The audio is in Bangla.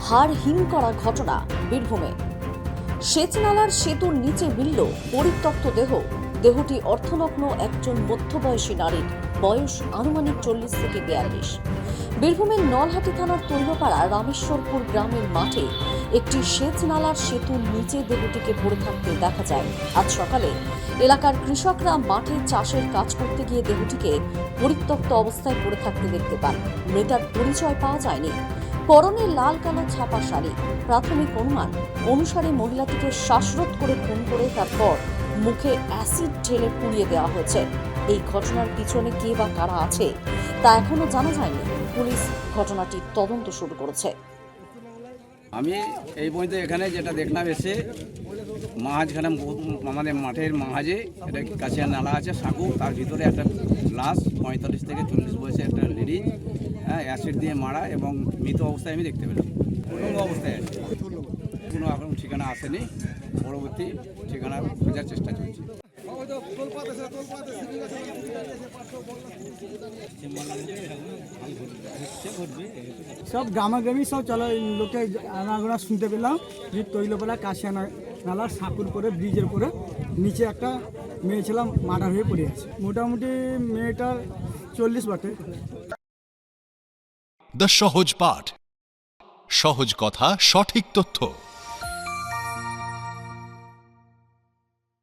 হাড় হিম করা ঘটনা বীরভূমে। সেচ নালার সেতুর নিচে মিলল পরিত্যক্ত দেহটি অর্ধনগ্ন একজন মধ্যবয়সী নারীর, বয়স আনুমানিক 40 থেকে 42। বীরভূমের নলহাটি থানার তৈলপাড়া রামেশ্বরপুর গ্রামের মাঠে একটি সেচ নালার সেতুর নিচে দেহটিকে পড়ে থাকতে দেখা যায়। আজ সকালে এলাকার কৃষকরা মাঠে চাষের কাজ করতে গিয়ে দেহটিকে পরিত্যক্ত অবস্থায় পড়ে থাকতে দেখতে পান। মৃতার পরিচয় পাওয়া যায়নি। পরনে লাল কালো ছাপা শাড়ি। প্রাথমিক অনুমান অনুসারে মহিলাটিকে শ্বাসরোধ করে খুন করে তারপর মুখে অ্যাসিড ঢেলে পুড়িয়ে দেওয়া হয়েছে। এই ঘটনার পিছনে কে বা কারা আছে তা এখনো জানা যায়নি। পুলিশ ঘটনাটির তদন্ত শুরু করেছে। আমি এই পর্যন্ত এখানে যেটা দেখলাম এসে মাঝখানে আমাদের মাঠের মাঝে একটা কাছিয়া নালা আছে সাঁকু, তার ভিতরে একটা লাশ 45 থেকে 40 বয়সে একটা লেডি, অ্যাসিড দিয়ে মারা এবং মৃত অবস্থায় আমি দেখতে পেলাম। কোনো অবস্থায় আছে, কোনো এখন ঠিকানা আসেনি। পরবর্তী ঠিকানা খোঁজার চেষ্টা চলছে। সব গ্রামাগ্রামী সব চলো লোকে আনাগোনা শুনতে পেলাম যে তৈলপাড়া কাশিয়া নালার সাঁকুর করে ব্রিজের করে নিচে একটা মেয়ে ছিলাম মার্ডার হয়ে পড়ে আছে। মোটামুটি মেয়েটার 40 বটে। দ্য সহজ পাঠ, সহজ কথা, সঠিক তথ্য।